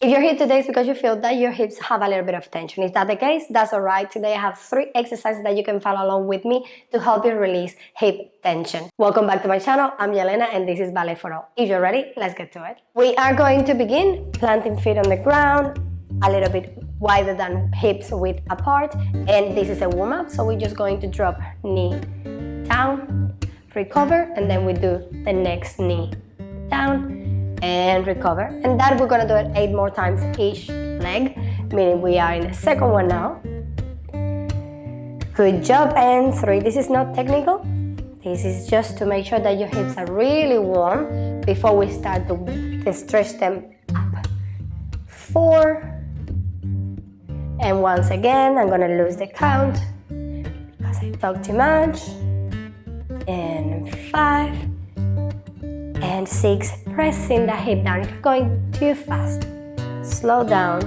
If you're here today, it's because you feel that your hips have a little bit of tension. Is that the case? That's all right. Today I have 3 exercises that you can follow along with me to help you release hip tension. Welcome back to my channel. I'm Yelena and this is Ballet for All. If you're ready, let's get to it. We are going to begin planting feet on the ground, a little bit wider than hips width apart. And this is a warm-up, so we're just going to drop knee down, recover, and then we do the next knee down and recover, and that we're gonna do it 8 more times each leg, meaning we are in the second one now. Good job. And 3, this is not technical, this is just to make sure that your hips are really warm before we start to stretch them up. 4, and once again I'm gonna lose the count because I talk too much, and 5 and 6, pressing the hip down. If you're going too fast, slow down,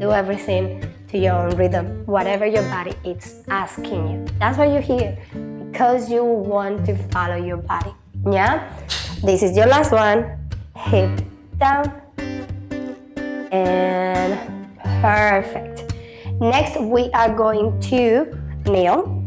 do everything to your own rhythm, whatever your body is asking you. That's why you're here, because you want to follow your body. Yeah? This is your last one. Hip down, and perfect. Next, we are going to kneel.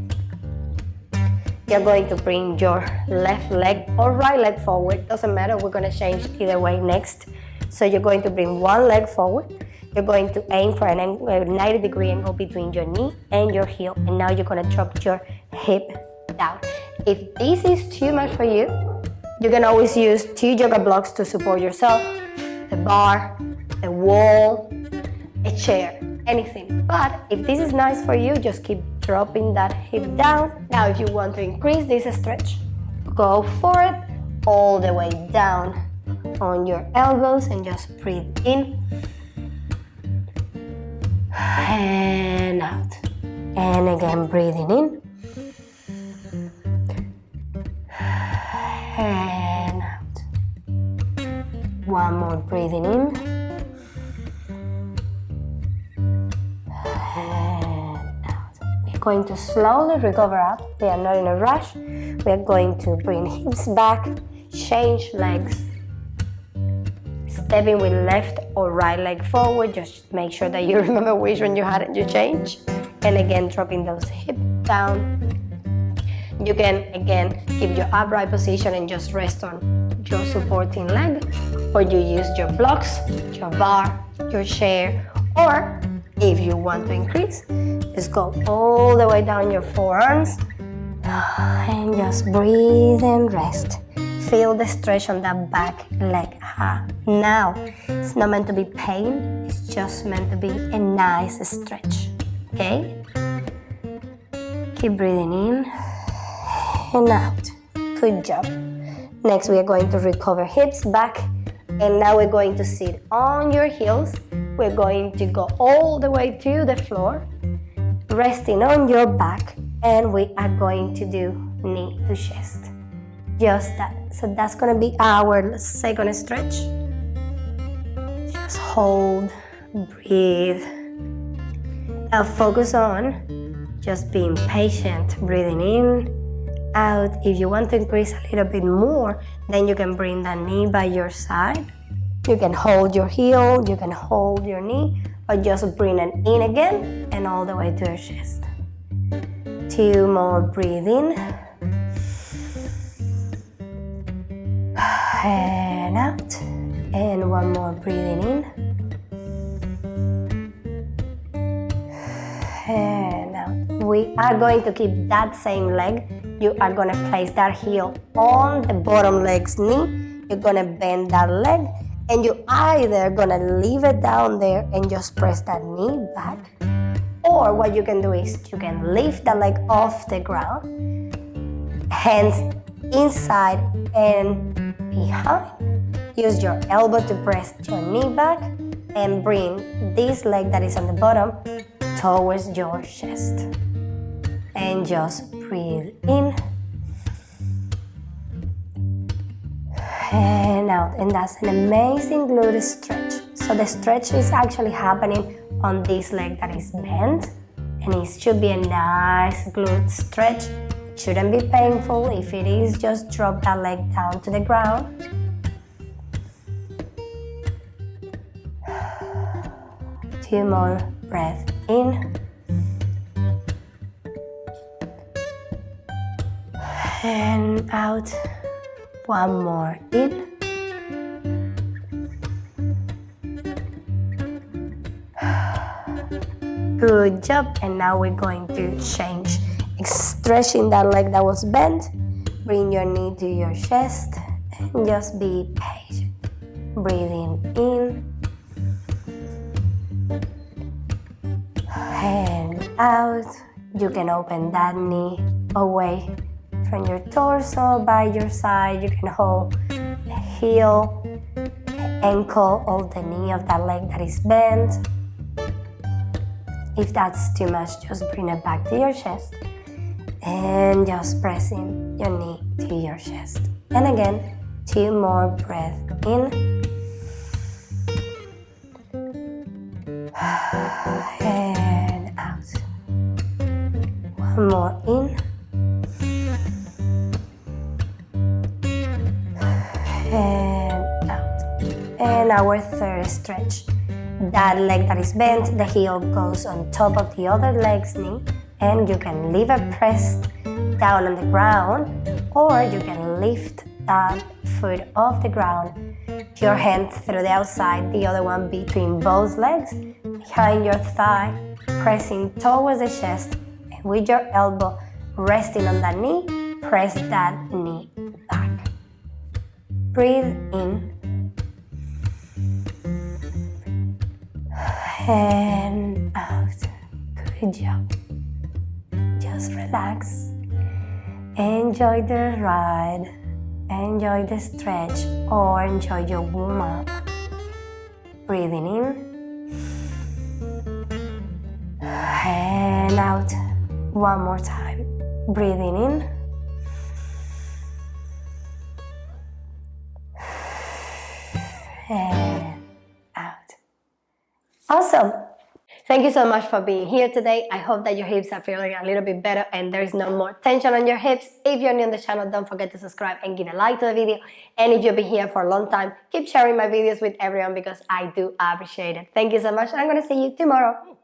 You're going to bring your left leg or right leg forward, doesn't matter, we're going to change either way next. So you're going to bring one leg forward, you're going to aim for a 90-degree angle between your knee and your heel, and now you're going to drop your hip down. If this is too much for you, you can always use 2 yoga blocks to support yourself, the bar, the wall, a chair, anything. But if this is nice for you, just keep dropping that hip down. Now if you want to increase this stretch, go for it all the way down on your elbows and just breathe in and out, and again breathing in and out. One more, breathing in going to slowly recover up. We are not in a rush. We are going to bring hips back, change legs, stepping with left or right leg forward. Just make sure that you remember which one you had and you change. And again, dropping those hips down. You can again keep your upright position and just rest on your supporting leg, or you use your blocks, your bar, your chair, or if you want to increase, just go all the way down your forearms and just breathe and rest. Feel the stretch on that back leg. Now, it's not meant to be pain, it's just meant to be a nice stretch. Okay? Keep breathing in and out. Good job. Next, we are going to recover hips back, and now we're going to sit on your heels. We're going to go all the way to the floor, resting on your back, and we are going to do knee to chest. Just that. So that's going to be our second stretch. Just hold, breathe. Now focus on just being patient, breathing in, out. If you want to increase a little bit more, then you can bring that knee by your side. You can hold your heel, you can hold your knee, or just bring it in again and all the way to your chest. 2 more, breathe in and out, and 1 more, breathing in and out. We are going to keep that same leg. You are going to place that heel on the bottom leg's knee. You're going to bend that leg, and you're either gonna leave it down there and just press that knee back, or what you can do is you can lift the leg off the ground, hands inside and behind. Use your elbow to press your knee back and bring this leg that is on the bottom towards your chest. And just breathe in and out, and that's an amazing glute stretch. So the stretch is actually happening on this leg that is bent, and it should be a nice glute stretch. It shouldn't be painful. If it is, just drop that leg down to the ground 2 more breaths in. And out. 1 more in. Good job. And now we're going to change. Stretching that leg that was bent. Bring your knee to your chest and just be patient. Breathing in and out. You can open that knee away from your torso by your side. You can hold the heel, the ankle, or the knee of that leg that is bent. If that's too much, just bring it back to your chest and just pressing your knee to your chest. And again, 2 more breaths in. And out. 1 more in. And out. And our third stretch. That leg that is bent, the heel goes on top of the other leg's knee, and you can leave it pressed down on the ground, or you can lift that foot off the ground, your hand through the outside, the other one between both legs, behind your thigh, pressing towards the chest, and with your elbow resting on that knee, press that knee back. Breathe in. And out. Good job. Just relax. Enjoy the ride. Enjoy the stretch or enjoy your warm up. Breathing in. And out. 1 more time. Breathing in. And awesome! Thank you so much for being here today. I hope that your hips are feeling a little bit better and there is no more tension on your hips. If you're new on the channel, don't forget to subscribe and give a like to the video. And if you've been here for a long time, keep sharing my videos with everyone because I do appreciate it. Thank you so much, and I'm going to see you tomorrow.